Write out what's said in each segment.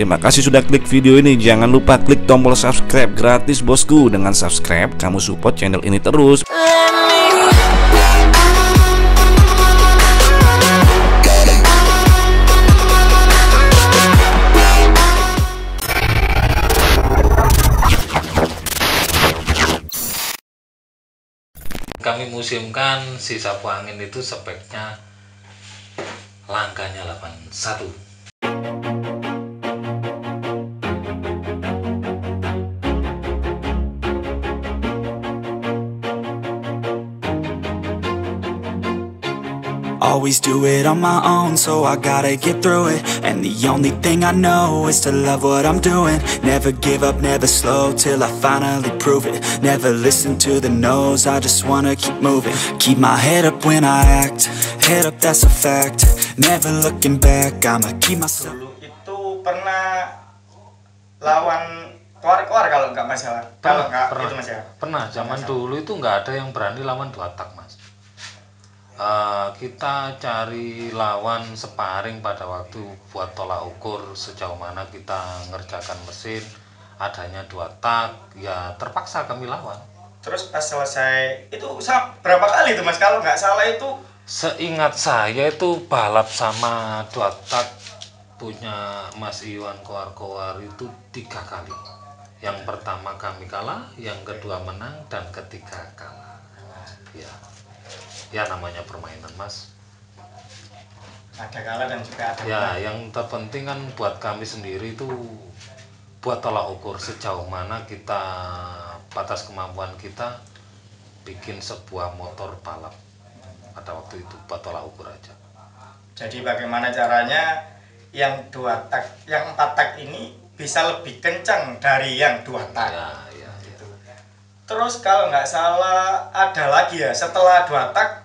Terima kasih sudah klik video ini. Jangan lupa klik tombol subscribe gratis bosku. Dengan subscribe kamu support channel ini terus. Kami museumkan si sapu angin itu speknya langkahnya 81. Always do it on my own, so I gotta get through it. And the only thing I know is to love what I'm doing. Never give up, never slow, till I finally prove it. Never listen to the no's, I just wanna keep moving. Keep my head up when I act, head up, that's a fact. Never looking back, I'ma keep myself. Dulu itu pernah lawan keluar kalau nggak masalah. Kalau nggak itu Mas ya. Pernah, zaman dulu itu nggak ada yang berani lawan 2 tak Mas. Kita cari lawan sparring pada waktu buat tolak ukur sejauh mana kita ngerjakan mesin, adanya 2 tak, ya terpaksa kami lawan. Terus pas selesai itu berapa kali itu Mas? Kalau nggak salah itu seingat saya itu balap sama 2 tak punya Mas Iwan Kowar-Kowar itu 3 kali. Yang pertama kami kalah, yang kedua menang, dan ketiga kalah. Ya namanya permainan Mas. ada kalah dan juga ada Ya menang. yang terpenting kan buat kami sendiri itu buat tolak ukur sejauh mana kita batas kemampuan kita bikin sebuah motor balap pada waktu itu, buat tolak ukur aja. Jadi bagaimana caranya yang 2 tak, yang 4 tak ini bisa lebih kencang dari yang 2 tak. Ya. Gitu. Terus kalau nggak salah ada lagi ya setelah 2 tak,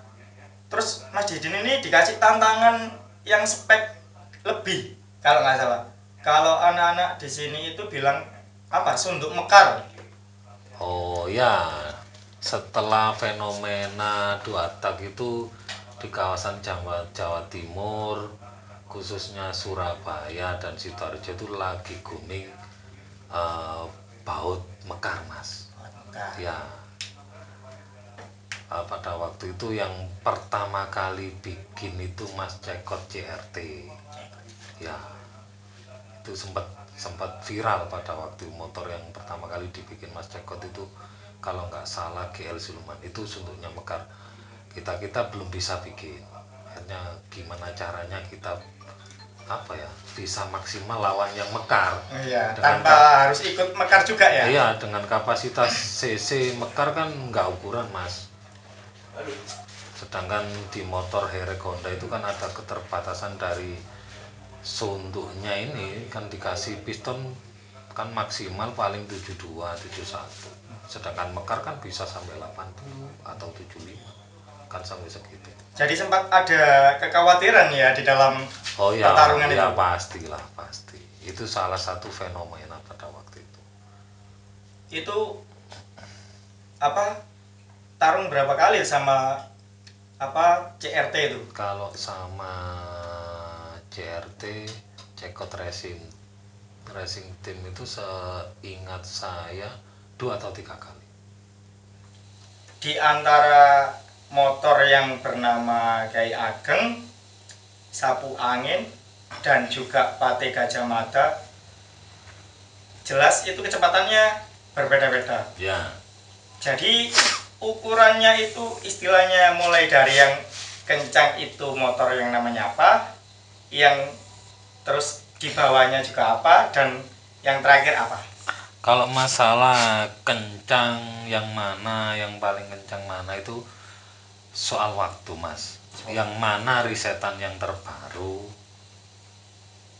terus Mas Didin ini dikasih tantangan yang spek lebih kalau nggak salah. Kalau anak-anak di sini itu bilang apa, sunduk mekar. Oh ya, setelah fenomena 2 tak itu di kawasan Jawa Timur, khususnya Surabaya dan Sidoarjo itu lagi booming baut mekar Mas. Ya, pada waktu itu yang pertama kali bikin itu Mas Cekot CRT. Ya, itu sempat viral pada waktu motor yang pertama kali dibikin Mas Cekot itu, kalau nggak salah GL Siluman, itu sunduknya mekar. Kita belum bisa bikin. Akhirnya gimana caranya kita bisa maksimal lawan yang mekar. Iya, tanpa harus ikut mekar juga ya. Iya, dengan kapasitas cc mekar kan nggak ukuran Mas. Sedangkan di motor Herek Honda itu kan ada keterbatasan dari sunduknya, ini kan dikasih piston kan maksimal paling 72, 71. Sedangkan mekar kan bisa sampai 80 atau 75, kan sampai segitu. Jadi sempat ada kekhawatiran ya di dalam pertarungan itu. Ya pastilah, pasti. Itu salah satu fenomena pada waktu itu. Itu tarung berapa kali sama CRT itu? Kalau sama CRT, Cekot Racing Team itu seingat saya 2 atau 3 kali. Di antara motor yang bernama Kiai Ageng, Sapu Angin, dan juga Pate Gajah Mada, jelas itu kecepatannya berbeda-beda. Ya. Jadi ukurannya itu istilahnya mulai dari yang kencang itu motor yang namanya apa, yang terus di bawahnya juga apa, dan yang terakhir apa? Kalau masalah kencang yang mana, yang paling kencang mana itu soal waktu Mas. Yang mana risetan yang terbaru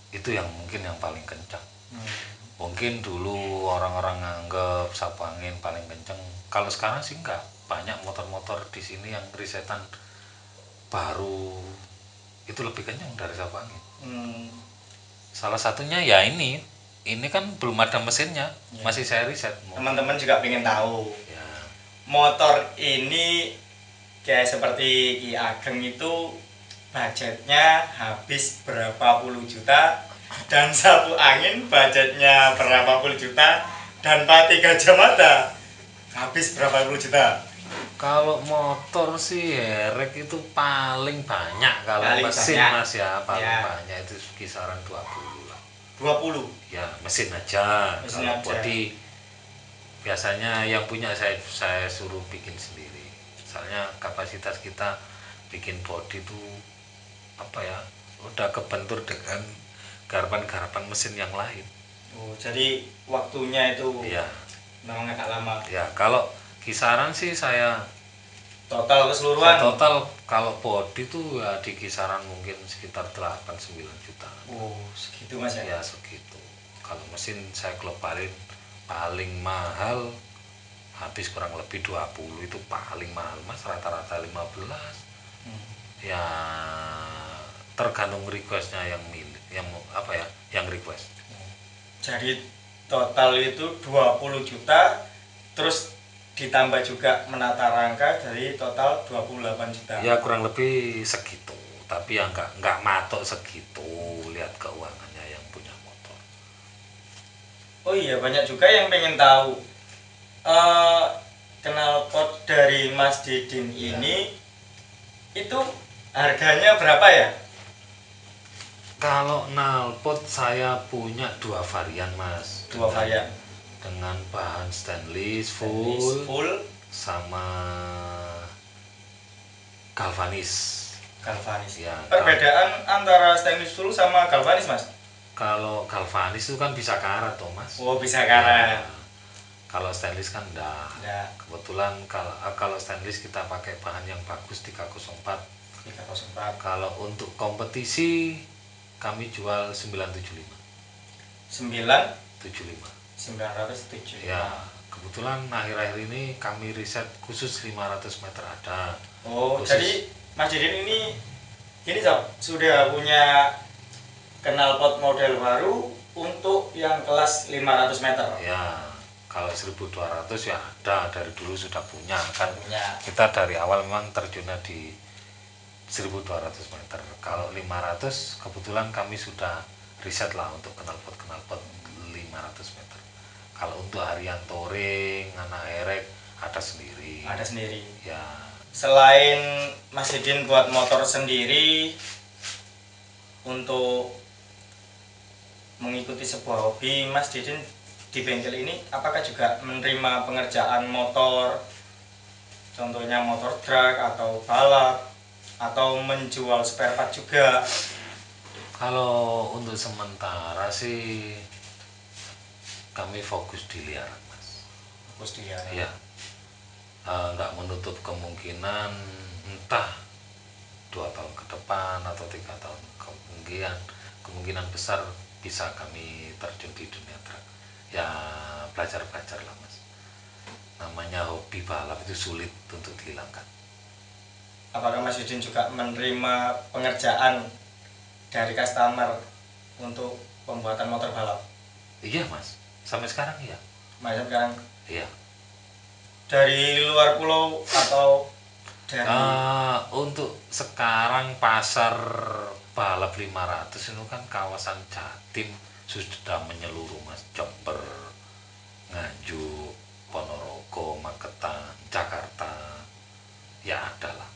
itu yang mungkin yang paling kencang. Mungkin dulu orang-orang nganggep sapu angin paling kencang. Kalau sekarang sih enggak. Banyak motor-motor di sini yang risetan baru itu lebih kencang dari sapu angin. Salah satunya ya ini kan belum ada mesinnya, masih saya riset. Teman-teman juga pengen tahu. Ya. Motor ini kayak seperti Ki Ageng itu budgetnya habis berapa puluh juta dan sapu angin budgetnya berapa puluh juta, dan pati Gajah Mada habis berapa puluh juta? Kalau motor sih herek itu paling banyak, kalau Paling mesin banyak. mas ya paling Ya. banyak itu kisaran 20 lah 20. ya, mesin aja. Mesin Kalau aja. body biasanya yang punya saya suruh bikin sendiri, soalnya kapasitas kita bikin body itu apa ya, udah kebentur dengan garapan-garapan mesin yang lain. Oh, jadi waktunya itu Ya, memang agak lama. ya kalau kisaran sih saya Total keseluruhan. total kalau body tuh ya di kisaran mungkin sekitar 8-9 juta. Oh, segitu Mas ya. Ya segitu. Kalau mesin saya keluarin paling mahal habis kurang lebih 20, itu paling mahal mas, rata-rata 15. Ya tergantung requestnya yang milik, yang apa ya, yang request. Jadi total itu 20 juta, terus ditambah juga menata rangka, dari total 28 juta. Ya kurang lebih segitu, tapi ya nggak matok segitu, lihat keuangannya yang punya motor. Oh iya, banyak juga yang pengen tahu knalpot dari Mas Didin ini itu harganya berapa ya? Kalau knalpot saya punya 2 varian mas. Dua varian. Dengan bahan stainless Full full sama galvanis. galvanis. Ya, Perbedaan antara stainless full sama galvanis Mas? kalau galvanis itu kan bisa karat toh mas. Oh, bisa karat. Ya, kalau stainless kan enggak. Ya, Kebetulan kalau stainless kita pakai bahan yang bagus 304. 304. Kalau untuk kompetisi kami jual 975. 975. 75. Ya, kebetulan akhir-akhir ini kami riset khusus 500 meter ada. Oh, Khusus. jadi Mas Didin ini Sob, sudah punya knalpot model baru untuk yang kelas 500 meter. Ya, kalau 1200 ya ada, dari dulu sudah punya kan. Punya. Kita dari awal memang terjunnya di 1200 meter. Kalau 500 kebetulan kami sudah riset lah untuk knalpot 500 meter. Kalau untuk harian touring, anak erek ada sendiri. Ada sendiri. Ya, Selain Mas Didin buat motor sendiri untuk mengikuti sebuah hobi, Mas Didin di bengkel ini apakah juga menerima pengerjaan motor, contohnya motor drag atau balap, atau menjual spare part juga? kalau untuk sementara sih kami fokus di liaran mas. Fokus dia. Ya, nggak menutup kemungkinan entah 2 tahun ke depan atau 3 tahun kemungkinan besar bisa kami terjun di dunia truk. Ya belajar lah mas. Namanya hobi balap itu sulit untuk dihilangkan. Apakah Mas Didin juga menerima pengerjaan dari customer untuk pembuatan motor balap? Iya mas, sampai sekarang iya. Mas sekarang Iya. dari luar pulau atau dari Untuk sekarang pasar balap 500 itu kan kawasan Jatim sudah menyeluruh mas. Jember, Nganjuk, Ponorogo, Magetan, Jakarta, ya ada lah.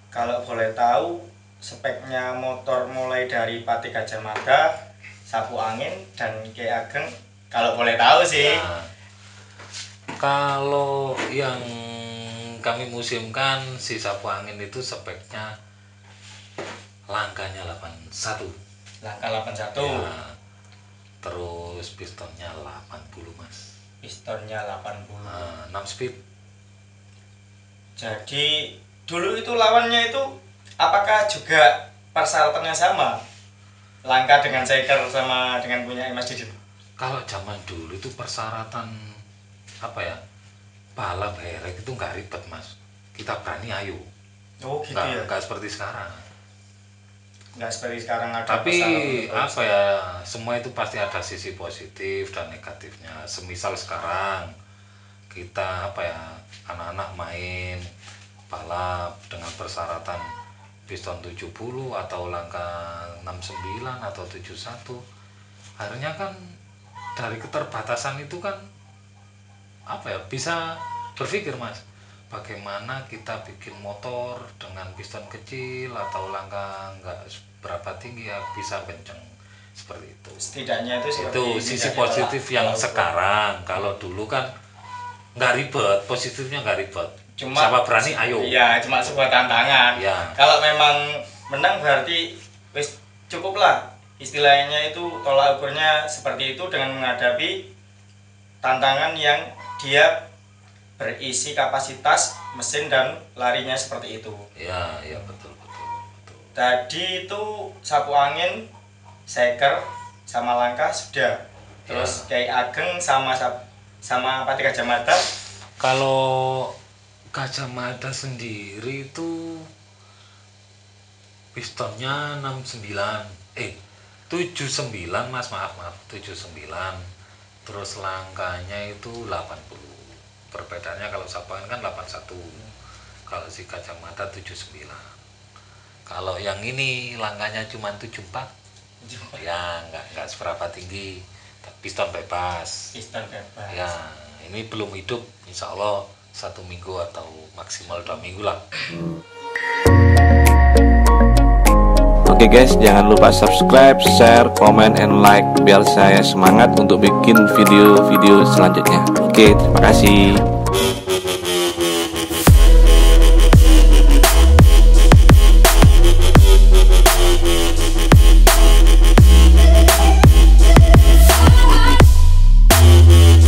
kalau boleh tahu speknya motor mulai dari pati Gajah Mada, sapu angin, dan Ki Ageng, kalau boleh tahu sih. Nah, kalau yang kami museumkan si sapu angin itu speknya langkahnya 81. Langkah 81, Ya, terus pistonnya 80 mas. pistonnya 80. 6 speed. Jadi dulu itu lawannya itu apakah juga persyaratannya sama? Langkah dengan Zeker sama dengan punya Mas Didin? Kalau zaman dulu itu persyaratan apa ya, balap herek itu nggak ribet mas, kita berani ayo. Oh gitu ya? Nggak seperti sekarang. Nggak seperti sekarang ada Tapi persyaratan. apa ya, semua itu pasti ada sisi positif dan negatifnya. Semisal sekarang kita apa ya, anak-anak main balap dengan persyaratan piston 70 atau langkah 69 atau 71. Akhirnya kan dari keterbatasan itu kan apa ya, bisa berpikir Mas, bagaimana kita bikin motor dengan piston kecil atau langkah nggak berapa tinggi ya bisa kenceng seperti itu. Setidaknya itu seperti Itu sisi positif yang sekarang. Kalau dulu kan nggak ribet, positifnya nggak ribet. Cuma siapa berani ayo. Iya, cuma sebuah tantangan. Ya. Kalau memang menang berarti wis cukup lah. Istilahnya itu tolak ukurnya seperti itu dengan menghadapi tantangan yang dia berisi kapasitas mesin dan larinya seperti itu. Ya, ya betul. Tadi itu sapu angin, seker sama langkah sudah. Terus kayak Ageng sama Pati Gajah Mada. Kalau Gajah Mada sendiri itu pistonnya 79 Mas, maaf 79. Terus langkahnya itu 80. Perbedaannya kalau sapu angin kan 81. Kalau si Gajah Mada 79. Kalau yang ini langkahnya cuma 74. Ya nggak seberapa tinggi. Piston bebas. Ya, ini belum hidup, insya Allah 1 minggu atau maksimal 2 minggu lah. Oke guys, jangan lupa subscribe, share, comment, and like biar saya semangat untuk bikin video-video selanjutnya. Oke, terima kasih.